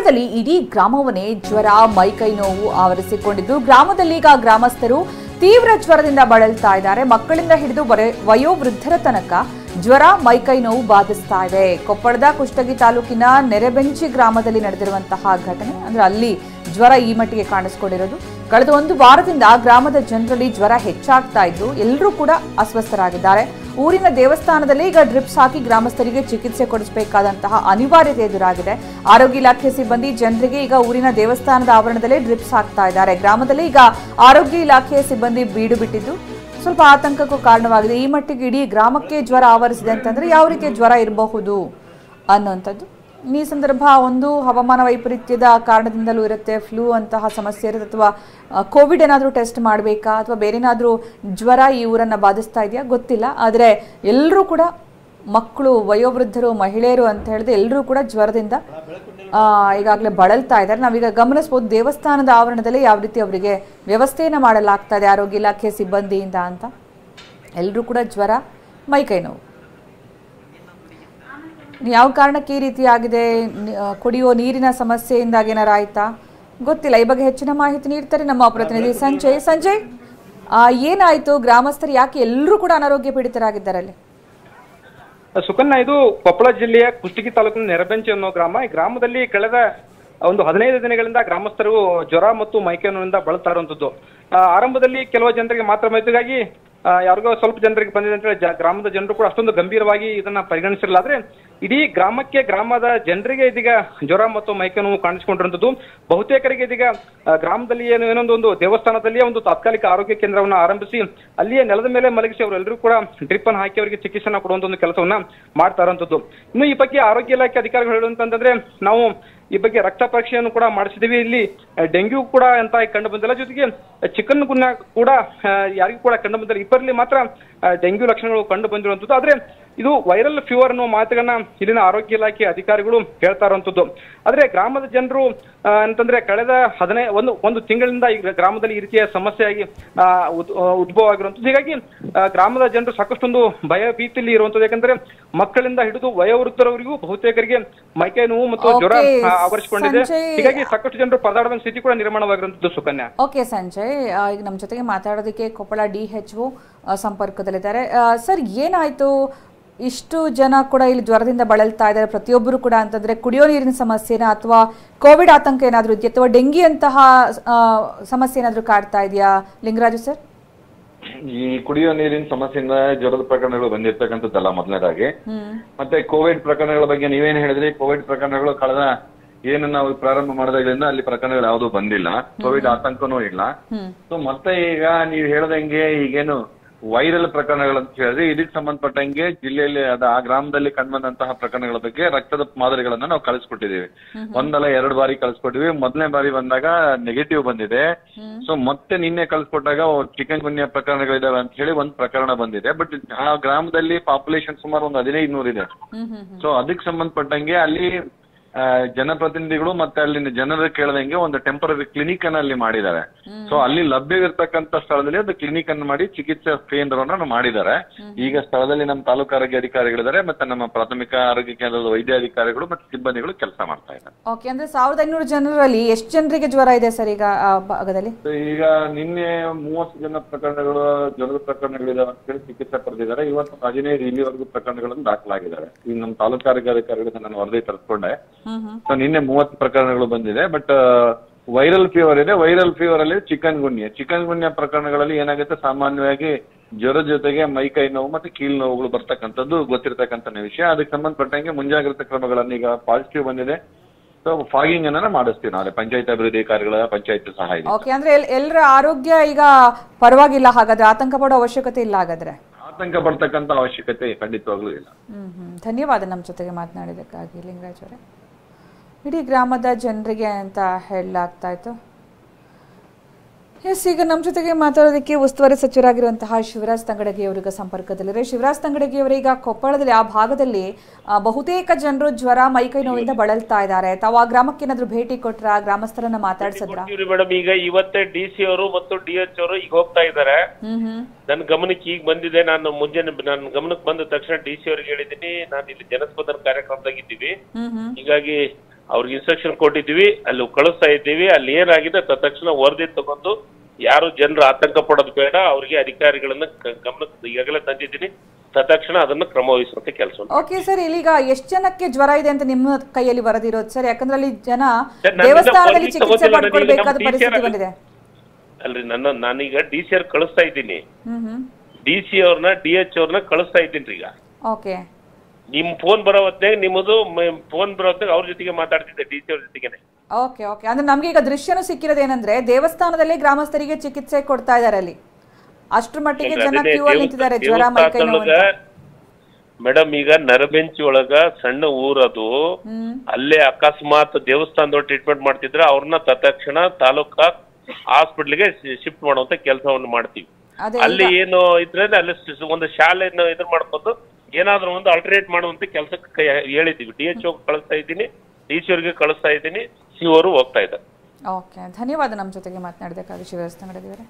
ಕೊಪ್ಪಳದಲ್ಲಿ ಇಡೀ ಗ್ರಾಮವನ್ನೇ ಜ್ವರ ಮೈಕೈ ನೋವು ಆವರಿಸಿಕೊಂಡಿದ್ದು ಗ್ರಾಮದಲ್ಲಿ ಈಗ ಗ್ರಾಮಸ್ಥರು ತೀವ್ರ ಜ್ವರದಿಂದ ಬಳಲ್ತಾ ಇದ್ದಾರೆ. ಮಕ್ಕಳಿಂದ ಹಿಡಿದು ವಯೋವೃದ್ಧರ ತನಕ ಜ್ವರ ಮೈಕೈ ನೋವು ಬಾಧಿಸ್ತಾ ಇದೆ. ಕೊಪ್ಪಳದ ಕುಷ್ಟಗಿ ತಾಲೂಕಿನ ನೆರೆಬೆಂಚಿ ಗ್ರಾಮದಲ್ಲಿ ನಡೆದಿರುವಂತಹ ಘಟನೆ ಅಂದ್ರೆ ಅಲ್ಲಿ ಜ್ವರ ಈ ಮಟ್ಟಿಗೆ ಕಾಣಿಸಿಕೊಂಡಿರೋದು. ಕಳೆದ ಒಂದು ವಾರದಿಂದ ಗ್ರಾಮದ ಜನರಲ್ಲಿ ಜ್ವರ ಹೆಚ್ಚಾಗ್ತಾ ಇದ್ದು ಎಲ್ಲರೂ ಕೂಡ ಅಸ್ವಸ್ಥರಾಗಿದ್ದಾರೆ. ಊರಿನ ದೇವಸ್ಥಾನದಲ್ಲಿ ಈಗ ಡ್ರಿಪ್ಸ್ ಹಾಕಿ ಗ್ರಾಮಸ್ಥರಿಗೆ ಚಿಕಿತ್ಸೆ ಕೊಡಿಸಬೇಕಾದಂತಹ ಅನಿವಾರ್ಯತೆ ಎದುರಾಗಿದೆ. ಆರೋಗ್ಯ ಇಲಾಖೆ ಸಿಬ್ಬಂದಿ ಜನರಿಗೆ ಈಗ ಊರಿನ ದೇವಸ್ಥಾನದ ಆವರಣದಲ್ಲೇ ಡ್ರಿಪ್ಸ್ ಹಾಕ್ತಾ ಇದ್ದಾರೆ. ಗ್ರಾಮದಲ್ಲಿ ಈಗ ಆರೋಗ್ಯ ಇಲಾಖೆಯ ಸಿಬ್ಬಂದಿ ಬೀಡು ಬಿಟ್ಟಿದ್ದು ಸ್ವಲ್ಪ ಆತಂಕಕ್ಕೂ ಕಾರಣವಾಗಿದೆ. ಈ ಮಟ್ಟಿಗೆ ಇಡೀ ಗ್ರಾಮಕ್ಕೆ ಜ್ವರ ಆವರಿಸಿದೆ ಅಂತಂದ್ರೆ ಯಾವ ರೀತಿಯ ಜ್ವರ ಇರಬಹುದು ಅನ್ನುವಂಥದ್ದು. ಈ ಸಂದರ್ಭ ಒಂದು ಹವಾಮಾನ ವೈಪರೀತ್ಯದ ಕಾರಣದಿಂದಲೂ ಇರುತ್ತೆ, ಫ್ಲೂ ಅಂತಹ ಸಮಸ್ಯೆ ಇರುತ್ತೆ, ಅಥವಾ ಕೋವಿಡ್ ಏನಾದರೂ ಟೆಸ್ಟ್ ಮಾಡಬೇಕಾ ಅಥವಾ ಬೇರೆ ಏನಾದರೂ ಜ್ವರ ಈ ಊರನ್ನು ಬಾಧಿಸ್ತಾ ಇದೆಯಾ ಗೊತ್ತಿಲ್ಲ. ಆದರೆ ಎಲ್ಲರೂ ಕೂಡ ಮಕ್ಕಳು, ವಯೋವೃದ್ಧರು, ಮಹಿಳೆಯರು ಅಂತ ಹೇಳಿದ್ರೆ ಎಲ್ಲರೂ ಕೂಡ ಜ್ವರದಿಂದ ಈಗಾಗಲೇ ಬಳಲ್ತಾ ಇದ್ದಾರೆ. ನಾವೀಗ ಗಮನಿಸಬಹುದು ದೇವಸ್ಥಾನದ ಆವರಣದಲ್ಲಿ ಯಾವ ರೀತಿ ಅವರಿಗೆ ವ್ಯವಸ್ಥೆಯನ್ನು ಮಾಡಲಾಗ್ತಾ ಇದೆ ಆರೋಗ್ಯ ಇಲಾಖೆ ಸಿಬ್ಬಂದಿಯಿಂದ ಅಂತ. ಎಲ್ಲರೂ ಕೂಡ ಜ್ವರ ಮೈಕೈ ನೋವು. ಯಾವ ಕಾರಣಕ್ಕೆ ಈ ರೀತಿ ಆಗಿದೆ, ಕುಡಿಯುವ ನೀರಿನ ಸಮಸ್ಯೆಯಿಂದಾಗಿ ಏನಾರ ಆಯ್ತಾ ಗೊತ್ತಿಲ್ಲ. ಈ ಬಗ್ಗೆ ಹೆಚ್ಚಿನ ಮಾಹಿತಿ ನೀಡ್ತಾರೆ ನಮ್ಮ ಪ್ರತಿನಿಧಿ ಸಂಜಯ್. ಸಂಜಯ್, ಏನಾಯ್ತು? ಗ್ರಾಮಸ್ಥರು ಯಾಕೆ ಎಲ್ಲರೂ ಕೂಡ ಅನಾರೋಗ್ಯ ಪೀಡಿತರಾಗಿದ್ದಾರೆ ಅಲ್ಲಿ? ಸುಕನ್ಯಾ, ಇದು ಕೊಪ್ಪಳ ಜಿಲ್ಲೆಯ ಕುಷ್ಟಗಿ ತಾಲೂಕಿನ ನೆರಬೆಂಚಿ ಅನ್ನೋ ಗ್ರಾಮ. ಈ ಗ್ರಾಮದಲ್ಲಿ ಕಳೆದ ಒಂದು 15 ದಿನಗಳಿಂದ ಗ್ರಾಮಸ್ಥರು ಜ್ವರ ಮತ್ತು ಮೈಕೈ ನೋವಿನಿಂದ ಬಳಲ್ತಾ ಇರುವಂತದ್ದು. ಆರಂಭದಲ್ಲಿ ಕೆಲವು ಜನರಿಗೆ ಮಾತ್ರ ಮಾಹಿತಿಗಾಗಿ ಯಾರಿಗೋ ಸ್ವಲ್ಪ ಜನರಿಗೆ ಬಂದಿದೆ ಅಂತ ಹೇಳಿ ಗ್ರಾಮದ ಜನರು ಕೂಡ ಅಷ್ಟೊಂದು ಗಂಭೀರವಾಗಿ ಇದನ್ನ ಪರಿಗಣಿಸಿರಲ್ಲ. ಆದ್ರೆ ಇಡೀ ಗ್ರಾಮದ ಜನರಿಗೆ ಇದೀಗ ಜ್ವರ ಮತ್ತು ಮೈಕೈ ನೋವು ಕಾಣಿಸಿಕೊಂಡಿರುವಂತದ್ದು. ಬಹುತೇಕರಿಗೆ ಇದೀಗ ಗ್ರಾಮದಲ್ಲಿ ಏನೊಂದು ದೇವಸ್ಥಾನದಲ್ಲಿಯೇ ಒಂದು ತಾತ್ಕಾಲಿಕ ಆರೋಗ್ಯ ಕೇಂದ್ರವನ್ನ ಆರಂಭಿಸಿ ಅಲ್ಲಿಯೇ ನೆಲದ ಮೇಲೆ ಮಲಗಿಸಿ ಅವರೆಲ್ಲರೂ ಕೂಡ ಡ್ರಿಪ್ ಅನ್ನು ಹಾಕಿ ಅವರಿಗೆ ಚಿಕಿತ್ಸೆನ ಕೊಡುವಂತ ಒಂದು ಕೆಲಸವನ್ನ ಮಾಡ್ತಾ ಇರುವಂತದ್ದು. ಇನ್ನು ಈ ಬಗ್ಗೆ ಆರೋಗ್ಯ ಇಲಾಖೆ ಅಧಿಕಾರಿಗಳು ಹೇಳುವಂತಂದ್ರೆ, ನಾವು ಈ ಬಗ್ಗೆ ರಕ್ತ ಪರೀಕ್ಷೆಯನ್ನು ಕೂಡ ಮಾಡಿಸಿದೀವಿ, ಇಲ್ಲಿ ಡೆಂಗ್ಯೂ ಕೂಡ ಅಂತ ಕಂಡು ಬಂದಿಲ್ಲ, ಜೊತೆಗೆ ಚಿಕನ್ ಗುನ್ಯಾ ಕೂಡ ಯಾರಿಗೂ ಕೂಡ ಕಂಡು ಬಂದಿಲ್ಲ. ಇಬ್ಬರಲ್ಲಿ ಮಾತ್ರ ಡೆಂಗ್ಯೂ ಲಕ್ಷಣಗಳು ಕಂಡು ಬಂದಿರುವಂತದ್ದು. ಆದ್ರೆ ಇದು ವೈರಲ್ ಫೀವರ್ ಅನ್ನೋ ಮಾತುಗಳನ್ನ ಇಲ್ಲಿನ ಆರೋಗ್ಯ ಇಲಾಖೆ ಅಧಿಕಾರಿಗಳು ಹೇಳ್ತಾ ಇರುವಂತದ್ದು. ಆದ್ರೆ ಗ್ರಾಮದ ಜನರು ಅಂತಂದ್ರೆ ಕಳೆದ ಒಂದು ತಿಂಗಳಿಂದ ಈ ಗ್ರಾಮದಲ್ಲಿ ಈ ರೀತಿಯ ಸಮಸ್ಯೆಯಾಗಿ ಉದ್ಭವ ಆಗಿರುವಂತದ್ದು. ಹೀಗಾಗಿ ಗ್ರಾಮದ ಜನರು ಸಾಕಷ್ಟೊಂದು ಭಯ ಭೀತಿಯಲ್ಲಿ ಇರುವಂತದ್ದು. ಯಾಕಂದ್ರೆ ಮಕ್ಕಳಿಂದ ಹಿಡಿದು ವಯೋವೃದ್ಧರವರಿಗೂ ಬಹುತೇಕರಿಗೆ ಮೈಕೈ ನೋವು ಮತ್ತು ಜ್ವರ ಆವರಿಸಿಕೊಂಡಿದೆ. ಹೀಗಾಗಿ ಸಾಕಷ್ಟು ಜನರು ಪರದಾಡುವ ಸ್ಥಿತಿ ಕೂಡ ನಿರ್ಮಾಣವಾಗಿರುವಂತದ್ದು. ಸುಕನ್ಯಾ, ಓಕೆ ಸಂಜಯ್, ಈಗ ನಮ್ಮ ಜೊತೆಗೆ ಮಾತಾಡೋದಕ್ಕೆ ಕೊಪ್ಪಳ DHO ಸಂಪರ್ಕದಲ್ಲಿದ್ದಾರೆ. ಸರ್, ಏನಾಯ್ತು? ಇಷ್ಟು ಜನ ಕೂಡ ಇಲ್ಲಿ ಜ್ವರದಿಂದ ಬಳಲ್ತಾ ಇದ್ದಾರೆ, ಪ್ರತಿಯೊಬ್ಬರು ಕೂಡ ಅಂತಂದ್ರೆ ಕುಡಿಯೋ ನೀರಿನ ಸಮಸ್ಯೆನ ಅಥವಾ ಕೋವಿಡ್ ಆತಂಕ ಏನಾದರೂ ಇದೆಯಾ ಅಥವಾ ಡೆಂಗಿ ಅಂತಹ ಸಮಸ್ಯೆ ಏನಾದರೂ ಕಾಡ್ತಾ ಇದೆಯಾ ಲಿಂಗರಾಜು ಸರ್? ಈ ಕುಡಿಯೋ ನೀರಿನ ಸಮಸ್ಯೆಯಿಂದ ಜ್ವರದ ಪ್ರಕರಣಗಳು ಬಂದಿರ್ತಕ್ಕಂಥದ್ದಲ್ಲ ಮೊದಲನೇದಾಗಿ. ಮತ್ತೆ ಕೋವಿಡ್ ಪ್ರಕರಣಗಳ ಬಗ್ಗೆ ನೀವೇನು ಹೇಳಿದ್ರಿ, ಕೋವಿಡ್ ಪ್ರಕರಣಗಳು ಕಳೆದ ಏನು ನಾವು ಪ್ರಾರಂಭ ಮಾಡಿದಾಗಲಿಂದ ಅಲ್ಲಿ ಪ್ರಕರಣಗಳು ಯಾವ್ದು ಬಂದಿಲ್ಲ, ಕೋವಿಡ್ ಆತಂಕನೂ ಇಲ್ಲ. ಸೊ ಮತ್ತೆ ಈಗ ನೀವು ಹೇಳ್ದಂಗೆ ಈಗೇನು ವೈರಲ್ ಪ್ರಕರಣಗಳಂತ ಹೇಳಿದ್ರೆ ಇದಕ್ಕೆ ಸಂಬಂಧಪಟ್ಟಂಗೆ ಜಿಲ್ಲೆಯಲ್ಲಿ ಆ ಗ್ರಾಮದಲ್ಲಿ ಕಂಡುಬಂದಂತಹ ಪ್ರಕರಣಗಳ ಬಗ್ಗೆ ರಕ್ತದ ಮಾದರಿಗಳನ್ನ ನಾವು ಕಳಿಸ್ಕೊಟ್ಟಿದೀವಿ. ಒಂದಲ್ಲ 2 ಬಾರಿ ಕಳಿಸ್ಕೊಟ್ಟಿವಿ. ಮೊದಲನೇ ಬಾರಿ ಬಂದಾಗ ನೆಗೆಟಿವ್ ಬಂದಿದೆ. ಸೊ ಮತ್ತೆ ನಿನ್ನೆ ಕಳಿಸ್ಕೊಟ್ಟಾಗ ಚಿಕನ್ ಗುನ್ಯಾ ಪ್ರಕರಣಗಳಿದಾವೆ ಅಂತ ಹೇಳಿ ಒಂದು ಪ್ರಕರಣ ಬಂದಿದೆ. ಬಟ್ ಆ ಗ್ರಾಮದಲ್ಲಿ ಪಾಪ್ಯುಲೇಷನ್ ಸುಮಾರು ಒಂದು 1500 ಇದೆ. ಸೊ ಅದಕ್ಕೆ ಸಂಬಂಧಪಟ್ಟಂಗೆ ಅಲ್ಲಿ ಜನಪ್ರತಿನಿಧಿಗಳು ಮತ್ತೆ ಅಲ್ಲಿನ ಜನರು ಕೇಳದಂಗೆ ಒಂದು ಟೆಂಪರರಿ ಕ್ಲಿನಿಕ್ ಅನ್ನ ಅಲ್ಲಿ ಮಾಡಿದ್ದಾರೆ. ಸೊ ಅಲ್ಲಿ ಲಭ್ಯವಿರ್ತಕ್ಕಂಥ ಸ್ಥಳದಲ್ಲಿ ಒಂದು ಕ್ಲಿನಿಕ್ ಅನ್ನು ಮಾಡಿ ಚಿಕಿತ್ಸಾ ಕೇಂದ್ರವನ್ನ ಮಾಡಿದ್ದಾರೆ. ಈಗ ಸ್ಥಳದಲ್ಲಿ ನಮ್ಮ ತಾಲೂಕು ಆರೋಗ್ಯ ಅಧಿಕಾರಿಗಳಿದ್ದಾರೆ, ಮತ್ತೆ ನಮ್ಮ ಪ್ರಾಥಮಿಕ ಆರೋಗ್ಯ ಕೇಂದ್ರದ ವೈದ್ಯಾಧಿಕಾರಿಗಳು ಮತ್ತೆ ಸಿಬ್ಬಂದಿಗಳು ಕೆಲಸ ಮಾಡ್ತಾ ಇದ್ದಾರೆ. ಓಕೆ, ಅಂದ್ರೆ 1500 ಜನರಲ್ಲಿ ಎಷ್ಟು ಜನರಿಗೆ ಜ್ವರ ಇದೆ ಸರ್ ಈಗ ಆ ಭಾಗದಲ್ಲಿ? ಈಗ ನಿನ್ನೆ 30 ಜನ ಪ್ರಕರಣಗಳು ಜ್ವರದ ಪ್ರಕರಣಗಳಿದಾವೆ ಅಂತ ಹೇಳಿ ಚಿಕಿತ್ಸೆ ಪಡೆದಿದ್ದಾರೆ. ಇವತ್ತು 15 ಇಲ್ಲಿವರೆಗೂ ಪ್ರಕರಣಗಳನ್ನು ದಾಖಲಾಗಿದ್ದಾರೆ. ಈಗ ನಮ್ಮ ತಾಲೂಕು ಆರೋಗ್ಯ ಅಧಿಕಾರಿಗಳಿಂದ ನಾನು ವರದಿ ತರಿಸ್ಕೊಂಡೆ. ಸೊ ನಿನ್ನೆ 30 ಪ್ರಕರಣಗಳು ಬಂದಿದೆ. ಬಟ್ ವೈರಲ್ ಫೀವರ್ ಇದೆ. ವೈರಲ್ ಫೀವರ್ ಅಲ್ಲಿ ಚಿಕನ್ ಗುನ್ಯಾ ಪ್ರಕರಣಗಳಲ್ಲಿ ಏನಾಗುತ್ತೆ, ಸಾಮಾನ್ಯವಾಗಿ ಜ್ವರ ಜೊತೆಗೆ ಮೈಕೈ ನೋವು ಮತ್ತೆ ಕೀಲ್ ನೋವುಗಳು ಬರ್ತಕ್ಕಂಥದ್ದು ಗೊತ್ತಿರ್ತಕ್ಕಂಥ ವಿಷಯ. ಅದಕ್ಕೆ ಸಂಬಂಧಪಟ್ಟಂಗೆ ಮುಂಜಾಗ್ರತಾ ಕ್ರಮಗಳನ್ನು ಈಗ ಪಾಸಿಟಿವ್ ಬಂದಿದೆ. ಸೊ ಫಾಗಿಂಗ್ ಅನ್ನ ಮಾಡಿಸ್ತೀವಿ ನಾಳೆ ಪಂಚಾಯತ್ ಅಭಿವೃದ್ಧಿ ಅಧಿಕಾರಿಗಳ ಪಂಚಾಯತ್ ಸಹಾಯ. ಓಕೆ, ಅಂದ್ರೆ ಎಲ್ಲರ ಆರೋಗ್ಯ ಈಗ ಪರವಾಗಿಲ್ಲ, ಹಾಗಾದ್ರೆ ಆತಂಕ ಪಡೋ ಅವಶ್ಯಕತೆ ಇಲ್ಲ. ಹಾಗಾದ್ರೆ ಆತಂಕ ಪಡ್ತಕ್ಕಂಥ ಅವಶ್ಯಕತೆ ಖಂಡಿತವಾಗ್ಲೂ ಇಲ್ಲ. ಧನ್ಯವಾದ ನಮ್ಮ ಜೊತೆಗೆ ಮಾತನಾಡಿದಕ್ಕಾಗಿ ಲಿಂಗರಾಜ್ ಅವರೇ. ಇಡೀ ಗ್ರಾಮದ ಜನರಿಗೆ ಅಂತ ಹೇಳಲಾಗ್ತಾ ಇತ್ತು. ಎಸ್, ಈಗ ನಮ್ಮ ಜೊತೆಗೆ ಮಾತಾಡೋದಕ್ಕೆ ಉಸ್ತುವಾರಿ ಸಚಿವರಾಗಿರುವಂತಹ ಶಿವರಾಜ್ ತಂಗಡಗಿ ಅವರಿಗೆ ಸಂಪರ್ಕದಲ್ಲಿದೆ. ಶಿವರಾಜ್ ತಂಗಡಗಿ ಅವರೀಗ ಕೊಪ್ಪಳದಲ್ಲಿ ಆ ಭಾಗದಲ್ಲಿ ಬಹುತೇಕ ಜನರು ಜ್ವರ ಮೈಕೈ ನೋವಿಂದ ಬಳಲ್ತಾ ಇದ್ದಾರೆ. ತಾವು ಆ ಗ್ರಾಮಕ್ಕೆ ಏನಾದ್ರು ಭೇಟಿ ಕೊಟ್ರ, ಗ್ರಾಮಸ್ಥರನ್ನ ಮಾತಾಡ್ಸಿದ್ರ? ಮೇಡಮ್, ಈಗ ಇವತ್ತೇ DC ಅವರು ಮತ್ತು DH ಅವರು ಈಗ ಹೋಗ್ತಾ ಇದ್ದಾರೆ. ನನ್ನ ಗಮನಕ್ಕೆ ಈಗ ಬಂದಿದೆ. ನಾನು ಮುಂಜಾನೆ ನನ್ನ ಗಮನಕ್ಕೆ ಬಂದ ತಕ್ಷಣ DC ಅವರಿಗೆ ಹೇಳಿದ್ದೀನಿ, ನಾನು ಇಲ್ಲಿ ಜನಸ್ಪಂದನ ಕಾರ್ಯಕ್ರಮದಾಗಿದ್ದೀವಿ, ಹೀಗಾಗಿ ಅವ್ರಿಗೆ ಇನ್ಸ್ಟ್ರಕ್ಷನ್ ಕೊಟ್ಟಿದ್ವಿ, ಅಲ್ಲಿ ಕಳಿಸ್ತಾ ಇದ್ದೀವಿ. ಅಲ್ಲಿ ಏನಾಗಿದೆ ತಕ್ಷಣ ವರದಿ ತಗೊಂಡು ಯಾರು ಜನರು ಆತಂಕ ಪಡೋದು ಬೇಡ, ಅವ್ರಿಗೆ ಅಧಿಕಾರಿಗಳನ್ನ ಗಮನಕ್ಕೆ ಈಗಾಗಲೇ ತಂದಿದ್ದೀನಿ. ತಕ್ಷಣ ಅದನ್ನ ಕ್ರಮ ವಹಿಸುವಂತ ಕೆಲಸ. ಓಕೆ ಸರ್, ಇಲ್ಲಿಗ ಎಷ್ಟು ಜನಕ್ಕೆ ಜ್ವರ ಇದೆ ಅಂತ ನಿಮ್ಮ ಕೈಯಲ್ಲಿ ವರದಿರೋದು ಸರ್? ಯಾಕಂದ್ರೆ ಅಲ್ಲಿ ಜನ ದೇವಸ್ಥಾನದಲ್ಲಿ ಚಿಕಿತ್ಸೆ ಪಡ್ಕೊಳ್ಬೇಕಾದ ಪರಿಸ್ಥಿತಿ ಬಂದಿದೆ. ಅಲ್ರಿ ನಾನೀಗ DC ಕಳಿಸ್ತಾ ಇದ್ದೀನಿ. DC ಅವ್ರನ್ನ DH ಅವ್ರನ್ನ ಕಳಿಸ್ತಾ ಇದ್ದೀನಿ ಈಗ. ಓಕೆ, ನಿಮ್ ಫೋನ್ ಬರೋ ಹೊತ್ತಿಗೆ ನಿಮ್ಮದು ಫೋನ್ ಬರೋ ಹೊತ್ತಿಗೆ ಅವ್ರ ಜೊತೆಗೆ ಮಾತಾಡ್ತಿದ್ದೆ, DC ಅವ್ರ ಜೊತೆಗೇನೆ. ಓಕೆ ಓಕೆ, ಅಂದ್ರೆ ನಮ್ಗೆ ಈಗ ದೃಶ್ಯನೂ ಸಿಕ್ಕಿರೋದೇನಂದ್ರೆ ದೇವಸ್ಥಾನದಲ್ಲಿ ಗ್ರಾಮಸ್ಥರಿಗೆ ಚಿಕಿತ್ಸೆ ಕೊಡ್ತಾ ಇದಾರೆ ಅಲ್ಲಿ. ಅಷ್ಟ್ರ ಮಟ್ಟಿಗೆ ಜನ ಕ್ಯೂ ಅಲ್ಲಿ ನಿಂತಿದ್ದಾರೆ ಜ್ವರ ಮೈಕೈ ನೋವು. ಮೇಡಮ್ ಈಗ ನರಬೆಂಚಿ ಒಳಗ ಸಣ್ಣ ಊರದು, ಅಲ್ಲೇ ಅಕಸ್ಮಾತ್ ದೇವಸ್ಥಾನದವ್ರು ಟ್ರೀಟ್ಮೆಂಟ್ ಮಾಡ್ತಿದ್ರೆ ಅವ್ರನ್ನ ತಕ್ಷಣ ತಾಲೂಕಾ ಹಾಸ್ಪಿಟ್ಲಿಗೆ ಶಿಫ್ಟ್ ಮಾಡುವಂತ ಕೆಲಸವನ್ನು ಮಾಡ್ತೀವಿ. ಅಲ್ಲಿ ಏನು ಇದ್ರೆ ಅಲ್ಲಿ ಒಂದು ಶಾಲೆಯನ್ನು ಎದುರು ಮಾಡ್ಕೊಂಡು ಏನಾದ್ರೂ ಒಂದು ಅಲ್ಟರ್ನೇಟ್ ಮಾಡುವಂತ ಕೆಲಸಕ್ಕೆ ಹೇಳಿದ್ದೀವಿ. DHO ಕಳಿಸ್ತಾ ಇದ್ದೀನಿ, DC ಅವ್ರಿಗೆ ಕಳಿಸ್ತಾ ಇದ್ದೀನಿ, CO ಅವರು ಹೋಗ್ತಾ ಇದ್ದಾರೆ. ಓಕೆ, ಧನ್ಯವಾದ ನಮ್ಮ ಜೊತೆಗೆ ಮಾತನಾಡಿದಕ್ಕಾಗಿ ಶಿವದಾಸ್ ತಂಗಡದಿವರೇ.